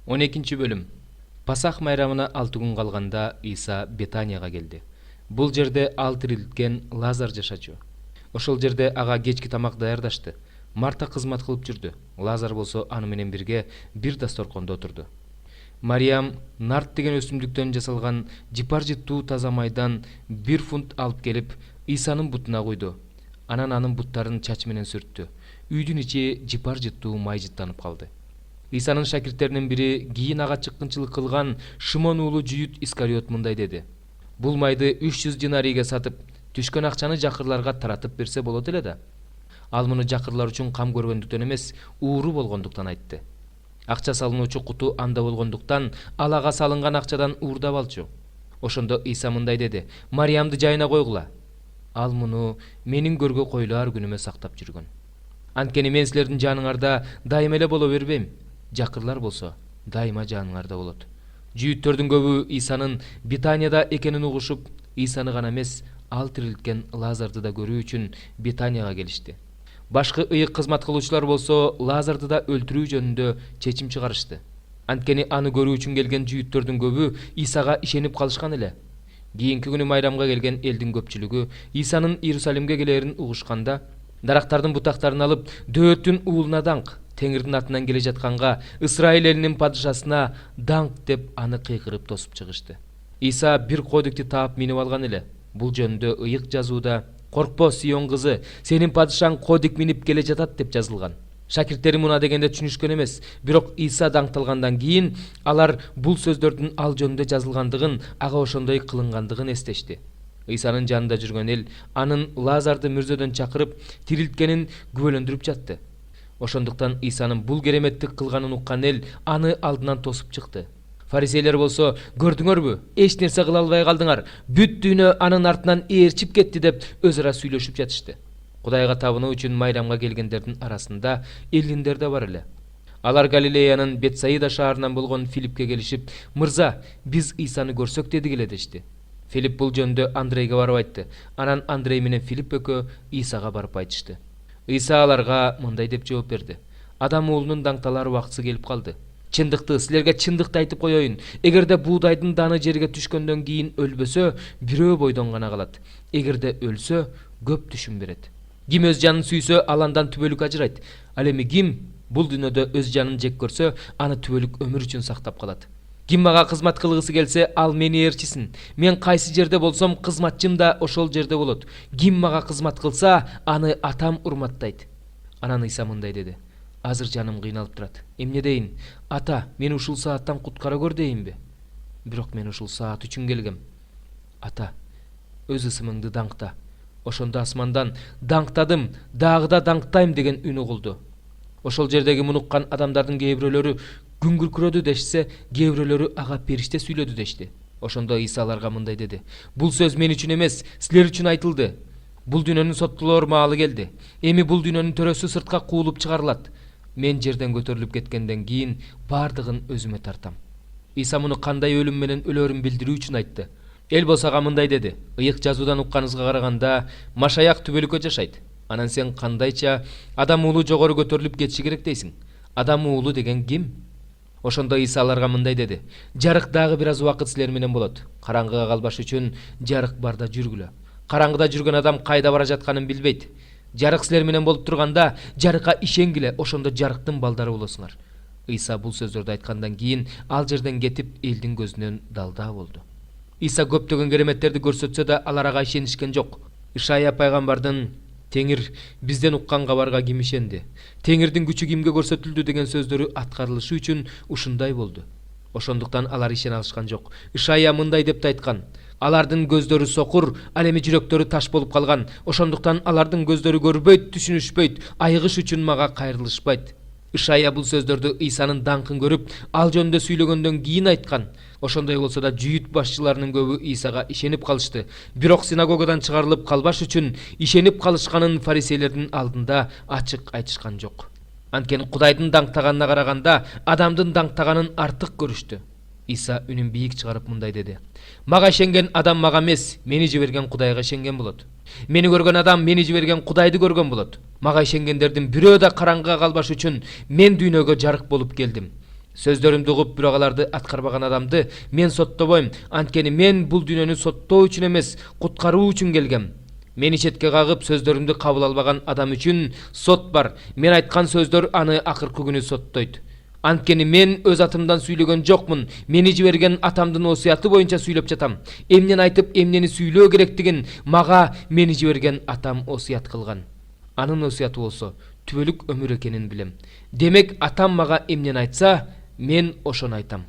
12-бөлүм. Пасах майрамына 6 күн калганда Иса Бетанияга келди. Бул жерде ал тирилткен Лазар жашачу. Ошол жерде ага кечки тамак даярдашты. Марта кызмат кылып жүрдү. Лазар болсо аны менен бирге бир дасторкондо отурду. Мариям нарт деген өсүмдүктөн жасалган жыпар-жыттуу таза майдан 1 фунт алып келип Исанын бутуна куйду. Анан анын буттарын чачы менен сүрттү. Үйдүн ичи жыпар-жыттуу май жыттанып калды. Исанын шакирттеринин бири кийин ага чыккынчылык кылган Шимон уулу Жүйүт Искариот мындай деди: "Бул майды 300 динариге сатып, түшкөн акчаны жакырларга таратып берсе болот эле да." Ал муну жакырлар үчүн кам көргөндүктөн эмес, ууру болгондуктан айтты. Акча салынуучу куту анда болгондуктан ал ага салынган акчадан уурдап алчу. Ошондо Иса мындай деди: "Мариямды жайына койгула. Ал муну менин көргө койлар күнүмө сактап жүргөн. Анткени мен силердин жаныңарда дайыма эле боло бербейм. Жакырлар болсо дайыма жаныңарда болот." Жүйүттөрдүн көбү Исанын Бетанияда экенин угушуп, Исаны гана эмес, ал тирилткен Лазарды да көрүү үчүн Бетанияга келишти. Башкы ыйык кызмат кылуучулар болсо Лазарды да өлтүрүү жөнүндө чечим чыгарышты. Анткени аны көрүү үчүн келген жүйүттөрдүн көбү Исага ишенип калышкан эле. Кийинки күнү майрамга келген элдин көпчүлүгү Исанын Иерусалимге келерин угушканда, дарактардын бутактарын алып, дөөттүн уулуна даңк, Теңирдин атынан келе жатканга, Исраил элинин падышасына даңк деп аны кыйкырып тосуп чыгышты. Иса бир койдукти таап минип алган эле. Бул жөнүндө ыйык жазууда: "Коркпо, Сион кызы, сенин падышаң кодик минип келе жатат" деп жазылган. Шакирттери муна дегенде түшүнүшкөн эмес, бирок Иса даңкталгандан кийин алар бул сөздөрдүн ал жөнүндө жазылгандыгын, ага ошондой кылынгандыгын эстешти. Исанын жанында жүргөн эл анын Лазарды мүрзөдөн чакырып тирилткенин күбөлөндүрүп жатты. Ошондуктан Исанын бул кереметтик кылганын уккан эл аны алдынан тосуп чыкты. Фарисейлер болсо: "Көрдүңөрбү? Эч нерсе кыла албай калдыңар. Бүт дүйнө анын артынан ээрчип кетти" деп өз ара сүйлөшүп жатышты. Кудайга табынуу үчүн майрамга келгендердин арасында эллиндер да бар эле. Алар Галилеянын Бетсаида шаарынан болгон Филиппке келишип: "Мырза, биз Исаны көрсөк" дедик эле дешти. Филипп бул жөнүндө Андрейге барып айтты. Анан Андрей менен Филипп экөө Исага барып айтышты. Иса аларга мындай деп жооп берди: "Адам уулунун даңкталар убактысы келип калды. Чындыкты, силерге чындыкты айтып коеюн. Эгерде буудайдын даны жерге түшкөндөн кийин өлбөсө, бирөө бойдон гана калат. Эгерде өлсө, көп түшүм берет. Ким өз жанын сүйсө, ал андан түбөлүк ажырайт. Ал эми ким бул дүйнөдө өз жанын жек көрсө, аны түбөлүк өмүр үчүн сактап калат. Ким мага кызмат кылгысы келсе, ал мени ээрчисин. Мен кайсы жерде болсом, кызматчым да ошол жерде болот. Ким мага кызмат кылса, аны атам урматтайт." Анан Иса мындай деди: "Азыр жаным кыйналып турат. Эмне дейин? Ата, мени ушул сааттан куткара көр дейинби? Бирок мен ушул саат үчүн келгем. Ата, өз ысымыңды даңкта. Ошондо асмандан: 'Даңктадым, дагы да даңктайм' деген үн угулду." Ошол жердеги мунуккан адамдардын кээ бирөөлөрү күңгүркүрөдү дешсе, кээ бирөөлөрү ага периште сүйлөдү дешти. Ошондо Иса аларга мындай деди: "Бул сөз мен үчүн эмес, силер үчүн айтылды. Бул дүйнөнүн соттолоор маалы келди. Эми бул дүйнөнүн төрөсү сыртка куулуп чыгарылат. Мен жерден көтөрүлүп кеткенден кийин бардыгын өзүмө тартам." Иса муну кандай өлүм менен өлөрүн билдирүү үчүн айтты. Эл болсо ага мындай деди: "Ыйык жазуудан укканыбызга караганда, Машаяк түбөлүккө жашайт. Анан сен кандайча адам уулу жогору көтөрүлүп кетиши керек дейсиң? Адам уулу деген ким?" Ошондо Иса аларга мындай деди: "Жарык дагы бир аз убакыт силер менен болот. Караңгыга калбаш үчүн жарык барда жүргүлө. Караңгыда жүргөн адам кайда бара жатканын билбейт. Жарык силер менен болуп турганда, жарыкка ишенгиле, ошондо жарыктын балдары болосуңар." Иса бул сөздөрдү айткандан кийин ал жерден кетип, элдин көзүнөн далдаа болду. Иса көптөгөн кереметтерди көрсөтсө да, алар ага ишенишкен жок. Ишая пайгамбардын "Теңир бизден уккан кабарга ким ишенди? Теңирдин күчү кимге көрсөтүлдү" деген сөздөрү аткарылышы үчүн ушундай болду. Ошондуктан алар ишене алышкан жок. Ишая мындай деп айткан: "Алардын көздөрү сокур, ал эми жүрөктөрү таш болуп калган. Ошондуктан алардын көздөрү көрбөйт, түшүнүшпөйт, айыгыш үчүн мага кайрылышпайт." Ишая бул сөздөрдү Исанын даңкын көрүп, ал жөнүндө сүйлөгөндөн кийин айткан. Ошондой болсо да жүйүт башчыларынын көбү Исага ишенип калышты. Бирок синагогадан чыгарылып калбаш үчүн ишенип калышканын фарисейлердин алдында ачык айтышкан жок. Анткени Кудайдын даңктаганына караганда, адамдын даңктаганын артык көрүштү. Иса үнүн бийик чыгарып мындай деди: "Мага ишенген адам мага эмес, мени жиберген Кудайга ишенген болот. Мени көргөн адам мени жиберген Кудайды көргөн болот. Мага ишенгендердин бирөө да караңгыга калбаш үчүн мен дүйнөгө жарык болуп келдим. Сөздөрүмдү угуп бирок аларды аткарбаган адамды мен соттобойм, анткени мен бул дүйнөнү соттоо үчүн эмес, куткаруу үчүн келгем. Мени четке кагып сөздөрүмдү кабыл албаган адам үчүн сот бар. Мен айткан сөздөр аны акыркы күнү соттойт. Анткени мен өз атымдан сүйлөгөн жокмун. Мени жиберген атамдын осуяты боюнча сүйлөп жатам. Эмнени айтып, эмнени сүйлөө керектигин мага мени жиберген атам осуят кылган. Анын осуяты болсо түбөлүк өмүр экенин билем. Демек атам мага эмнени айтса, мен ошону айтам.